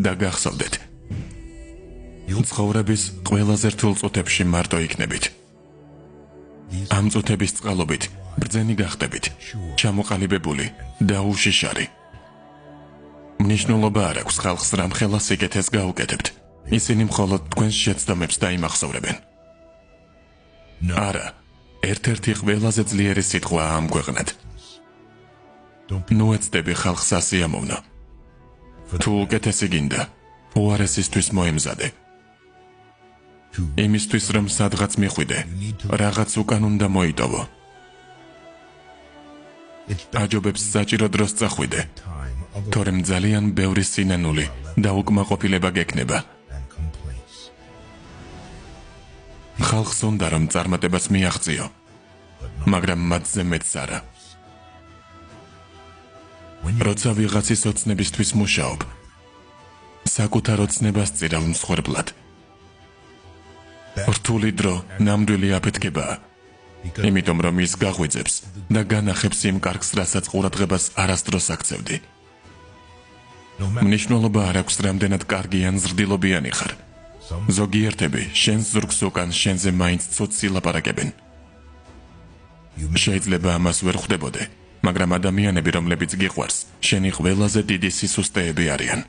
და გახსოვდეთ. ცხოვრების ყველაზე რთულ წუთებში მარტო იქნებით. ამ წუთების წყალობით ბრძენი გახდებით, ჩამოყალიბებული და უშიშარი. მნიშვნელობა არ აქვს ხალხს რამხელა სიკეთეს გაუკეთებთ. ისინი მხოლოდ თქვენს შეცდომებს დაიმახსოვრებენ. არა, ერთ-ერთი ყველაზე ძლიერი სიტყვაა ამ ქვეყნად. ნუ ეცდები ხალხს ასიამოვნო. თუ უკეთესი გინდა, უარესისთვის მოემზადე. იმისთვის რომ სადღაც მიხვიდე, რაღაც უკან უნდა მოიტოვო. აჯობებს საჭირო დროს წახვიდე, თორემ ძალიან ბევრი სინანული და უკმაყოფილება გექნება. ხალხს უნდა რომ წარმატებას მიაღწიო, მაგრამ მათზე მეტს არა. როცა ვიღაცის ოცნებისთვის მუშაობ, საკუთარ ოცნებას წირავ მსხვერპლად. რთული დრო ნამდვილი აფეთქებაა, იმიტომ რომ ის გაღვიძებს და განახებს იმ კარგს, რასაც ყურადღებას არასდროს აქცევდი. მნიშვნელობა არ აქვს რამდენად კარგი ან ზრდილობიანი ხარ. ზოგიერთები შენს ზურგს უკან შენზე მაინც ცუდს ილაპარაკებენ. შეიძლება ამას ვერ ხვდებოდე, მაგრამ ადამიანები, რომლებიც გიყვარს, შენი ყველაზე დიდი სისუსტეები არიან.